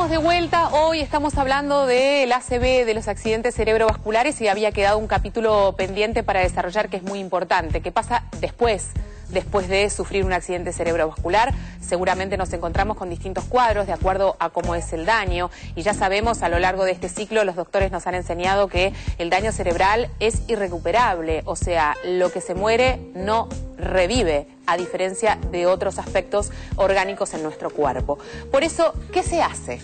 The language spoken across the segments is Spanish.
Estamos de vuelta, hoy estamos hablando del ACV, de los accidentes cerebrovasculares, y había quedado un capítulo pendiente para desarrollar que es muy importante. ¿Qué pasa después de sufrir un accidente cerebrovascular? Seguramente nos encontramos con distintos cuadros de acuerdo a cómo es el daño, y ya sabemos, a lo largo de este ciclo los doctores nos han enseñado que el daño cerebral es irrecuperable, o sea, lo que se muere no revive, a diferencia de otros aspectos orgánicos en nuestro cuerpo. Por eso, ¿qué se hace?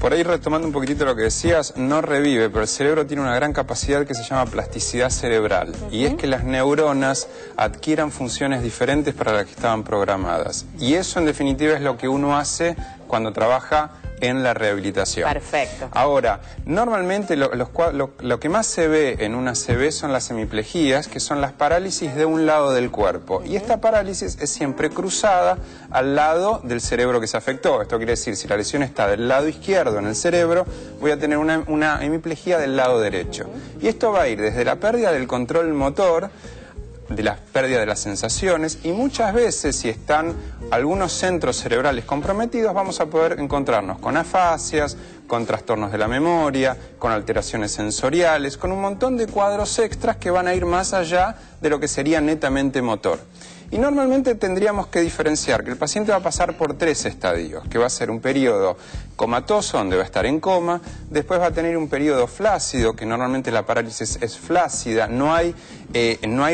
Por ahí, retomando un poquitito lo que decías, no revive, pero el cerebro tiene una gran capacidad que se llama plasticidad cerebral. Y es que las neuronas adquieran funciones diferentes para las que estaban programadas. Y eso, en definitiva, es lo que uno hace cuando trabaja en la rehabilitación. Perfecto. Ahora, normalmente lo que más se ve en una ACV son las hemiplejías, que son las parálisis de un lado del cuerpo. Y esta parálisis es siempre cruzada al lado del cerebro que se afectó. Esto quiere decir, si la lesión está del lado izquierdo en el cerebro, voy a tener una hemiplejía del lado derecho. Y esto va a ir desde la pérdida del control motor, de la pérdida de las sensaciones, y muchas veces, si están algunos centros cerebrales comprometidos, vamos a poder encontrarnos con afasias, con trastornos de la memoria, con alteraciones sensoriales, con un montón de cuadros extras que van a ir más allá de lo que sería netamente motor. Y normalmente tendríamos que diferenciar que el paciente va a pasar por 3 estadios, que va a ser un periodo comatoso, donde va a estar en coma, después va a tener un periodo flácido, que normalmente la parálisis es flácida, no hay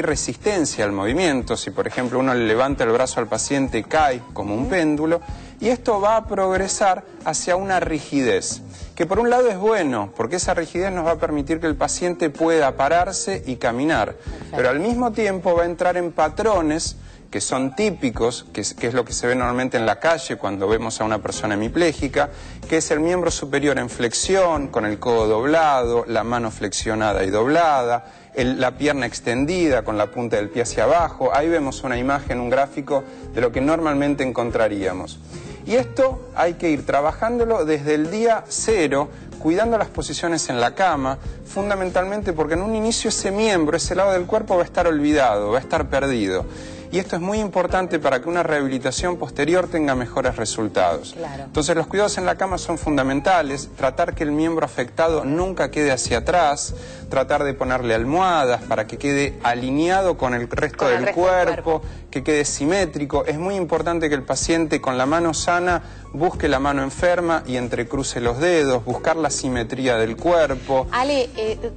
resistencia al movimiento. Si por ejemplo uno le levanta el brazo al paciente, cae como un péndulo, y esto va a progresar hacia una rigidez, que por un lado es bueno, porque esa rigidez nos va a permitir que el paciente pueda pararse y caminar, pero al mismo tiempo va a entrar en patrones que son típicos, que es lo que se ve normalmente en la calle cuando vemos a una persona hemipléjica, que es el miembro superior en flexión, con el codo doblado, la mano flexionada y doblada, la pierna extendida con la punta del pie hacia abajo. Ahí vemos una imagen, un gráfico de lo que normalmente encontraríamos. Y esto hay que ir trabajándolo desde el día 0, cuidando las posiciones en la cama, fundamentalmente porque en un inicio ese miembro, ese lado del cuerpo va a estar olvidado, va a estar perdido. Y esto es muy importante para que una rehabilitación posterior tenga mejores resultados. Claro. Entonces los cuidados en la cama son fundamentales, tratar que el miembro afectado nunca quede hacia atrás, tratar de ponerle almohadas para que quede alineado con el resto del cuerpo, que quede simétrico. Es muy importante que el paciente con la mano sana busque la mano enferma y entrecruce los dedos, buscar la simetría del cuerpo. Ale,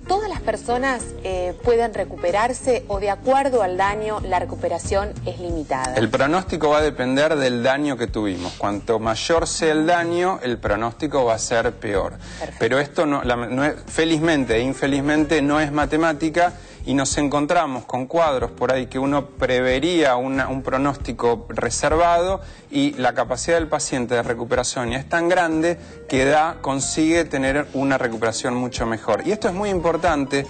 ¿todas las personas pueden recuperarse o de acuerdo al daño la recuperación es limitada? El pronóstico va a depender del daño que tuvimos. Cuanto mayor sea el daño, el pronóstico va a ser peor. Perfecto. Pero esto felizmente e infelizmente no es matemática, y nos encontramos con cuadros por ahí que uno prevería un pronóstico reservado, y la capacidad del paciente de recuperación ya es tan grande que consigue tener una recuperación mucho mejor. Y esto es muy importante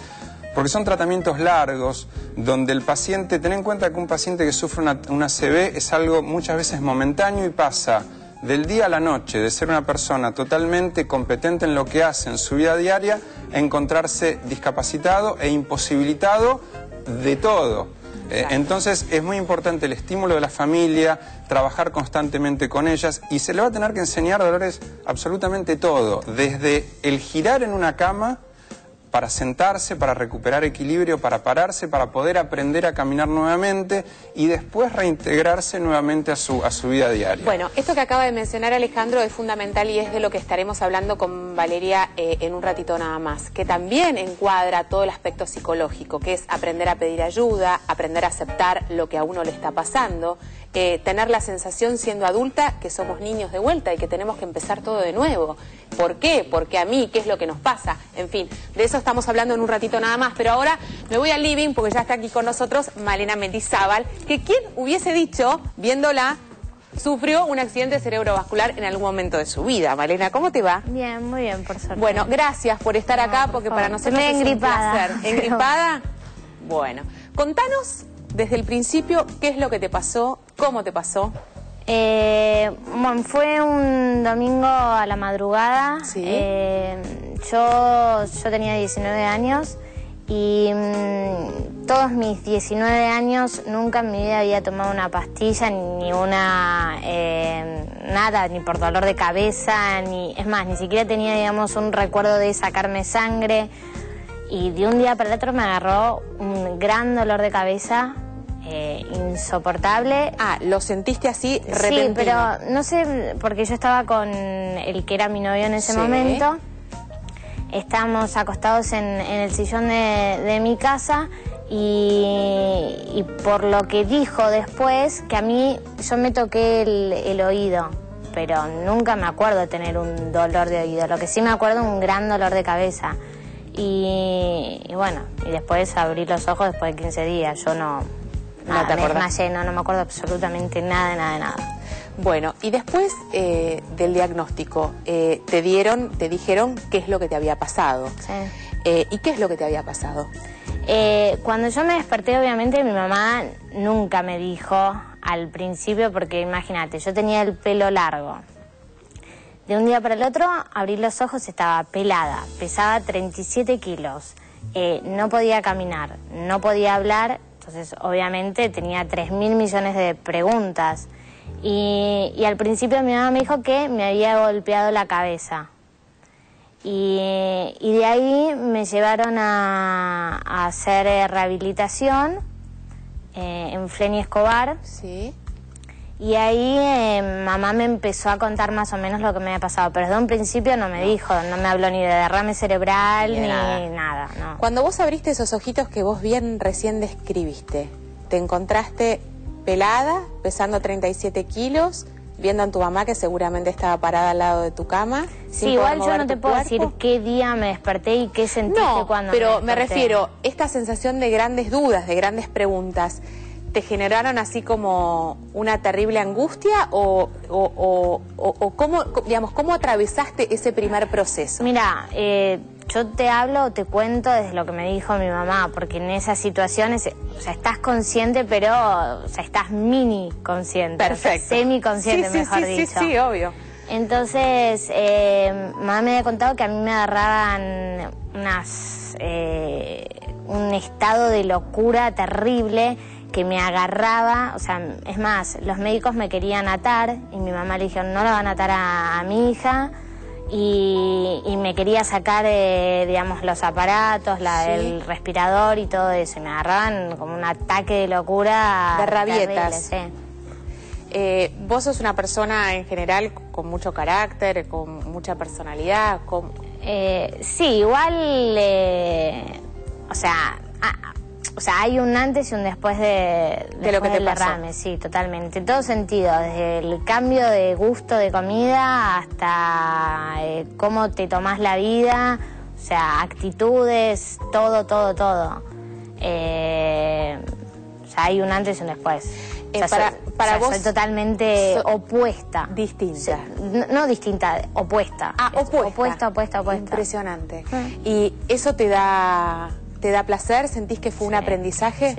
porque son tratamientos largos, donde el paciente, ten en cuenta que un paciente que sufre una ACV es algo muchas veces momentáneo y pasa del día a la noche, de ser una persona totalmente competente en lo que hace en su vida diaria, a encontrarse discapacitado e imposibilitado de todo. Entonces es muy importante el estímulo de la familia, trabajar constantemente con ellas, y se le va a tener que enseñar, Dolores, absolutamente todo, desde el girar en una cama, para sentarse, para recuperar equilibrio, para pararse, para poder aprender a caminar nuevamente y después reintegrarse nuevamente a su vida diaria. Bueno, esto que acaba de mencionar Alejandro es fundamental, y es de lo que estaremos hablando con Valeria en un ratito nada más, que también encuadra todo el aspecto psicológico, que es aprender a pedir ayuda, aprender a aceptar lo que a uno le está pasando, tener la sensación siendo adulta que somos niños de vuelta y que tenemos que empezar todo de nuevo. ¿Por qué? Porque a mí, ¿qué es lo que nos pasa? En fin, de eso estamos hablando en un ratito nada más, pero ahora me voy al living porque ya está aquí con nosotros Malena Mendizábal, que quién hubiese dicho, viéndola, sufrió un accidente cerebrovascular en algún momento de su vida. Malena, ¿cómo te va? Bien, muy bien, por suerte. Bueno, gracias por estar acá, porque para nosotros es un placer. ¿Engripada? Bueno, contanos desde el principio qué es lo que te pasó, cómo te pasó. Bueno, fue un domingo a la madrugada. ¿Sí? Yo tenía 19 años Y todos mis 19 años nunca en mi vida había tomado una pastilla, ni una... nada, ni por dolor de cabeza, es más, ni siquiera tenía, digamos, un recuerdo de sacarme sangre. Y de un día para el otro me agarró un gran dolor de cabeza, insoportable. Ah, ¿lo sentiste así repentino? Sí, pero no sé, porque yo estaba con el que era mi novio en ese momento. Estábamos acostados en el sillón de mi casa y por lo que dijo después, que a mí, yo me toqué el oído, pero nunca me acuerdo de tener un dolor de oído. Lo que sí me acuerdo es un gran dolor de cabeza. Y bueno, y después abrí los ojos después de 15 días. Yo no te desmayé, no me acuerdo absolutamente nada de nada. Bueno, y después del diagnóstico, te dijeron qué es lo que te había pasado. Sí. ¿Y qué es lo que te había pasado? Cuando yo me desperté, obviamente, mi mamá nunca me dijo al principio, porque imagínate, yo tenía el pelo largo. De un día para el otro, abrí los ojos, estaba pelada, pesaba 37 kilos, no podía caminar, no podía hablar, entonces obviamente tenía 3.000 millones de preguntas. Y al principio mi mamá me dijo que me había golpeado la cabeza. Y de ahí me llevaron a hacer rehabilitación en Flen y Escobar. Sí. Y ahí mamá me empezó a contar más o menos lo que me había pasado, pero desde un principio no me dijo, no me habló ni de derrame cerebral ni nada, no. Cuando vos abriste esos ojitos que vos bien recién describiste, te encontraste pelada, pesando 37 kilos, viendo a tu mamá que seguramente estaba parada al lado de tu cama. Sí, igual yo no te puedo decir qué día me desperté y qué sentiste cuando pero me refiero, esta sensación de grandes dudas, de grandes preguntas, ¿te generaron así como una terrible angustia o cómo, digamos, cómo atravesaste ese primer proceso? Mira, yo te cuento desde lo que me dijo mi mamá, porque en esas situaciones, o sea, estás consciente, pero, o sea, estás mini consciente. Perfecto. O sea, semi-consciente, mejor dicho. Sí, obvio. Entonces, mamá me había contado que a mí me agarraban un estado de locura terrible, que me agarraba, o sea, es más, los médicos me querían atar y mi mamá le dijeron, no la van a atar a mi hija, y me quería sacar, digamos, los aparatos, el respirador y todo eso, y me agarraban como un ataque de locura. De rabietas. Terrible, sí. Vos sos una persona en general con mucho carácter, con mucha personalidad. Sí, igual, o sea, hay un antes y un después de lo que te del pasó. derrame, sí, totalmente. En todo sentido, desde el cambio de gusto de comida hasta cómo te tomás la vida, o sea, actitudes, todo. O sea, hay un antes y un después. O sea, para vos soy totalmente opuesta. Distinta. No distinta, opuesta. Ah, opuesta. Opuesta. Impresionante. ¿Y eso te da placer? ¿Sentís que fue un aprendizaje?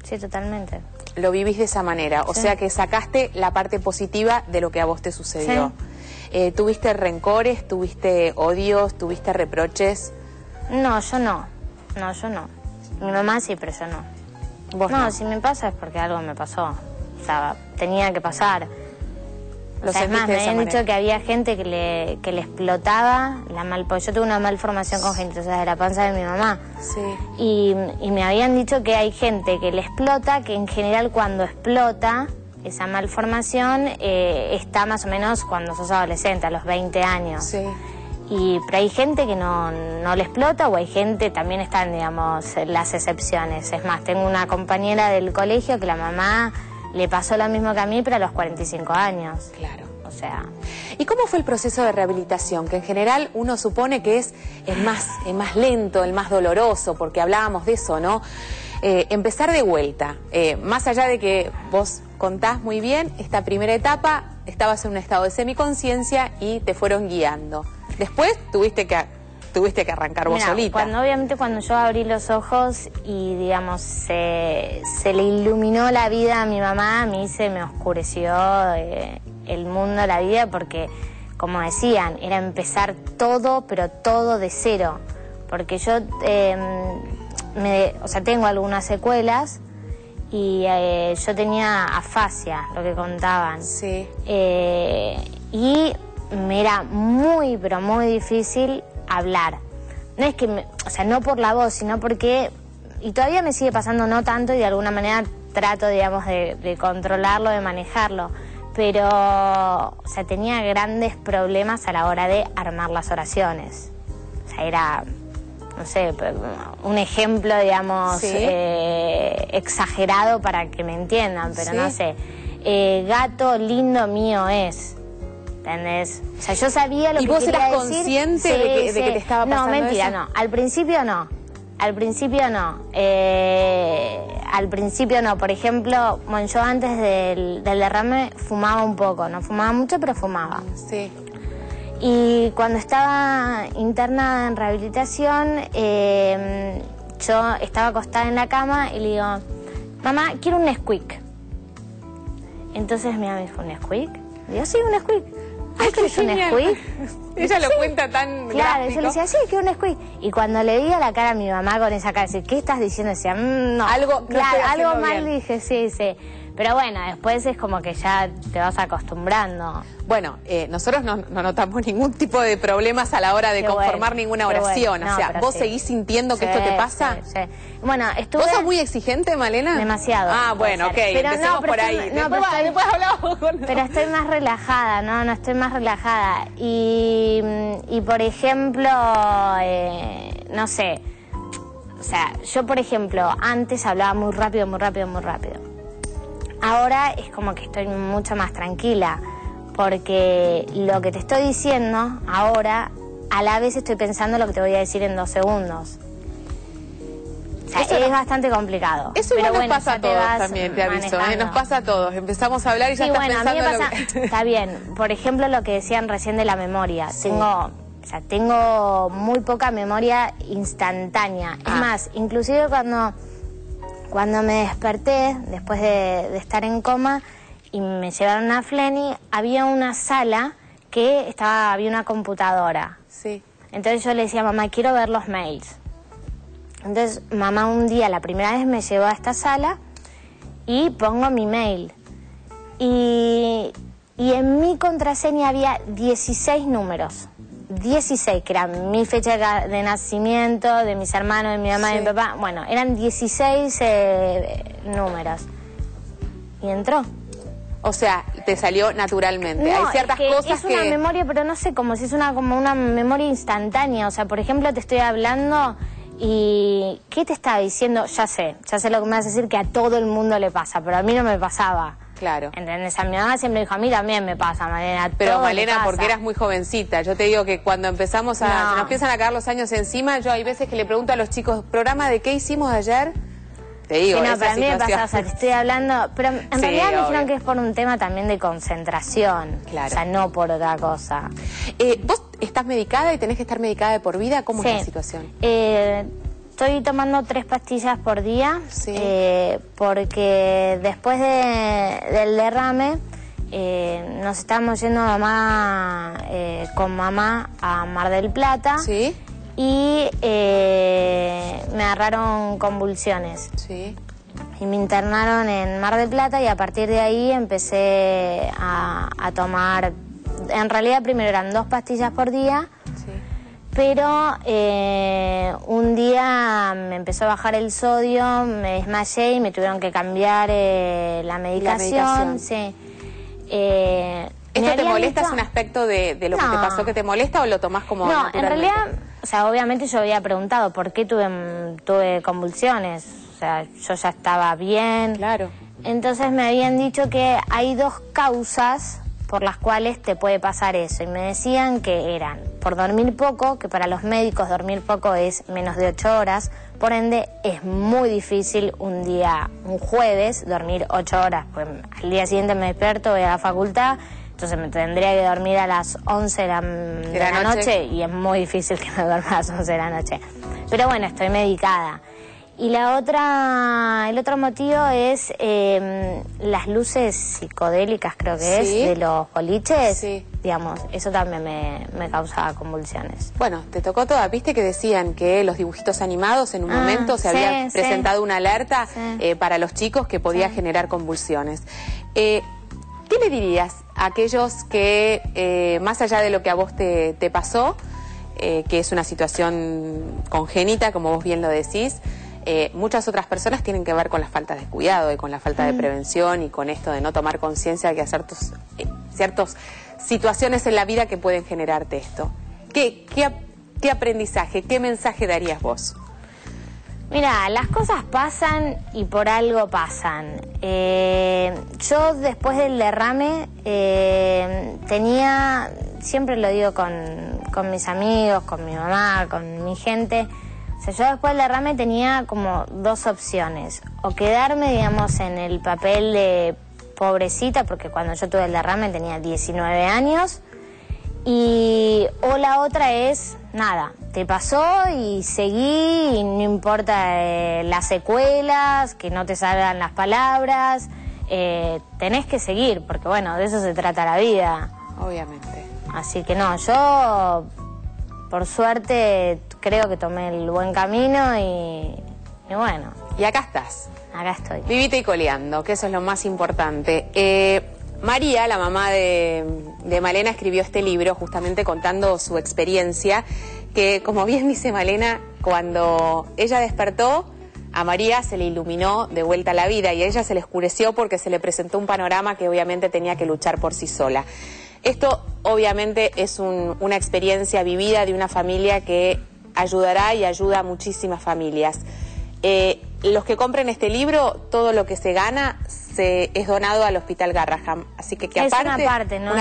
Sí, totalmente. Lo vivís de esa manera, o sea que sacaste la parte positiva de lo que a vos te sucedió. Sí. ¿Tuviste rencores, tuviste odios, tuviste reproches? No, yo no. Mi mamá sí, pero yo no. ¿Vos no? Si me pasa es porque algo me pasó. O sea, tenía que pasar. O sea, es más, me habían dicho que había gente que le explotaba porque yo tuve una malformación congénita, o sea, de la panza de mi mamá. Sí. Y me habían dicho que hay gente que le explota, que en general cuando explota esa malformación está más o menos cuando sos adolescente, a los 20 años. Sí. Pero hay gente que no le explota, o hay gente, también están, digamos, las excepciones. Es más, tengo una compañera del colegio que la mamá le pasó lo mismo que a mí, pero a los 45 años. Claro. O sea... ¿Y cómo fue el proceso de rehabilitación? Que en general uno supone que es el más lento, el más doloroso, porque hablábamos de eso, ¿no? Empezar de vuelta. Más allá de que vos contás muy bien, esta primera etapa, estabas en un estado de semiconciencia y te fueron guiando. Después tuviste que arrancar vos solita. Obviamente cuando yo abrí los ojos y, digamos, se le iluminó la vida a mi mamá, a mí se me oscureció el mundo, la vida, porque, como decían, era empezar todo, pero todo de cero. porque yo tengo algunas secuelas y yo tenía afasia, lo que contaban. Sí. Y me era muy, pero muy difícil hablar. No es que, no por la voz, sino porque, y todavía me sigue pasando, no tanto, y de alguna manera trato, digamos, de controlarlo, de manejarlo, pero, tenía grandes problemas a la hora de armar las oraciones. Era, no sé, un ejemplo, digamos, ¿Sí? exagerado para que me entiendan, pero ¿sí? No sé, gato lindo mío es. ¿Entendés? Yo sabía lo que quería decir. ¿Y vos eras consciente de que te estaba pasando eso? No, mentira, eso? no. Al principio no. Al principio no. Por ejemplo, bueno, yo antes del derrame fumaba un poco. No fumaba mucho, pero fumaba. Sí. Y cuando estaba internada en rehabilitación, yo estaba acostada en la cama y le digo, mamá, quiero un Nesquik. Entonces mi mamá me dijo, ¿un Nesquik? Y yo, sí, un Nesquik. Ay, qué ¿Es un Nesquik? Ella lo sí. Cuenta tan claro, gráfico. yo le decía, sí, quiero un Nesquik. Y cuando le vi a la cara a mi mamá con esa cara, decir, ¿qué estás diciendo? Decía, no. Algo, claro, no algo mal bien. dije, sí. Pero bueno, después es como que ya te vas acostumbrando. Bueno, nosotros no notamos ningún tipo de problemas a la hora de conformar ninguna oración. Bueno. No, o sea, ¿vos seguís sintiendo que esto te pasa? Sí. Bueno, estuve... ¿Vos sos muy exigente, Malena? Demasiado. Ah, bueno, ok, pero empecemos por ahí. Después hablamos con... Pero estoy más relajada, no estoy más relajada. Y por ejemplo, no sé, o sea, yo por ejemplo, antes hablaba muy rápido. Ahora es como que estoy mucho más tranquila, porque lo que te estoy diciendo ahora, a la vez estoy pensando lo que te voy a decir en 2 segundos. O sea, eso es bastante complicado. Eso igual pero nos pasa a todos también, te aviso. Nos pasa a todos. Empezamos a hablar y ya estás pensando a mí me pasa, lo que... Está bien. Por ejemplo, lo que decían recién de la memoria. Sí. Tengo muy poca memoria instantánea. Es más, inclusive cuando me desperté, después de estar en coma, y me llevaron a Fleni, había una sala que había una computadora. Sí. Entonces yo le decía a mamá, quiero ver los mails. Entonces mamá un día, la primera vez, me llevó a esta sala y pongo mi mail. Y en mi contraseña había 16 números. 16, que era mi fecha de nacimiento, de mis hermanos, de mi mamá, sí. de mi papá. Bueno, eran 16 números. Y entró. O sea, te salió naturalmente. No, hay ciertas cosas es una memoria, pero no sé, como si es como una memoria instantánea. O sea, por ejemplo, te estoy hablando y... ¿Qué te estaba diciendo? Ya sé lo que me vas a decir, que a todo el mundo le pasa, pero a mí no me pasaba. Claro. ¿Entendés? A mi mamá siempre dijo, a mí también me pasa, Malena. Pero todo Malena, porque eras muy jovencita. Yo te digo que cuando empezamos se nos empiezan a caer los años encima, yo hay veces que le pregunto a los chicos, ¿programa de qué hicimos ayer? Te digo, sí, no, esa pero a mí me situación. pasa, o sea, te estoy hablando, pero en Sí, realidad me dijeron obvio. que es por un tema también de concentración. Claro. O sea, no por otra cosa. ¿Vos estás medicada y tenés que estar medicada de por vida? ¿Cómo es la situación? Estoy tomando 3 pastillas por día, Sí. porque después del derrame nos estábamos yendo con mamá a Mar del Plata. Sí. Y me agarraron convulsiones. Sí. Y me internaron en Mar del Plata y a partir de ahí empecé a tomar... En realidad primero eran 2 pastillas por día. Sí. Pero un día me empezó a bajar el sodio, me desmayé y me tuvieron que cambiar la medicación. Sí. ¿Esto te molesta? ¿Es un aspecto de lo que te pasó que te molesta o lo tomás como no, naturalmente? en realidad, o sea, obviamente yo había preguntado por qué tuve convulsiones. O sea, yo ya estaba bien. Claro. Entonces me habían dicho que hay 2 causas por las cuales te puede pasar eso. Y me decían que eran por dormir poco, que para los médicos dormir poco es menos de 8 horas. Por ende, es muy difícil un jueves, dormir 8 horas. Pues al día siguiente me despierto, voy a la facultad, entonces me tendría que dormir a las 11 de la noche y es muy difícil que me duerma a las 11 de la noche. Pero bueno, estoy medicada. Y el otro motivo es las luces psicodélicas, creo que es, de los boliches. Sí. Digamos, eso también me causaba convulsiones. Bueno, te tocó toda. Viste que decían que los dibujitos animados en un momento se había presentado una alerta para los chicos que podía generar convulsiones. ¿Qué le dirías a aquellos que, más allá de lo que a vos te pasó, que es una situación congénita, como vos bien lo decís, muchas otras personas tienen que ver con la falta de cuidado y con la falta de prevención y con esto de no tomar conciencia de que hay ciertas situaciones en la vida que pueden generarte esto? ¿Qué aprendizaje, qué mensaje darías vos? Mira, las cosas pasan y por algo pasan. Yo después del derrame siempre lo digo con mis amigos, con mi mamá, con mi gente. O sea, yo después del derrame tenía como dos opciones. O quedarme, digamos, en el papel de pobrecita, porque cuando yo tuve el derrame tenía 19 años. O la otra es, nada, te pasó y seguí, y no importa las secuelas, que no te salgan las palabras, tenés que seguir, porque bueno, de eso se trata la vida. Obviamente. Así que no, yo por suerte creo que tomé el buen camino y bueno. Y acá estás. Acá estoy. Vivita y coleando, que eso es lo más importante. María, la mamá de Malena, escribió este libro justamente contando su experiencia, que como bien dice Malena, cuando ella despertó, a María se le iluminó de vuelta la vida y a ella se le oscureció porque se le presentó un panorama que obviamente tenía que luchar por sí sola. Esto obviamente es una experiencia vivida de una familia que ayudará y ayuda a muchísimas familias. Los que compren este libro, todo lo que se gana es donado al Hospital Garraham. Así que aparte... Es una parte, ¿no?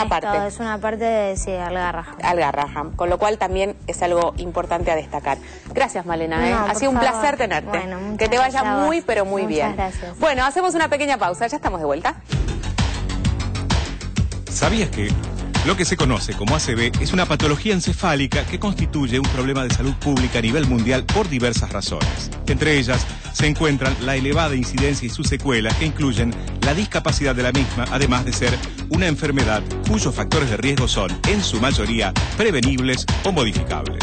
Es una parte de, sí, al Garraham. Al Garraham, con lo cual también es algo importante a destacar. Gracias, Malena. Ha sido un placer tenerte. Bueno, que te vaya muy, pero muy bien. Muchas gracias. Bueno, hacemos una pequeña pausa. Ya estamos de vuelta. ¿Sabías que lo que se conoce como ACV es una patología encefálica que constituye un problema de salud pública a nivel mundial por diversas razones? Entre ellas se encuentran la elevada incidencia y sus secuelas, que incluyen la discapacidad de la misma, además de ser una enfermedad cuyos factores de riesgo son, en su mayoría, prevenibles o modificables.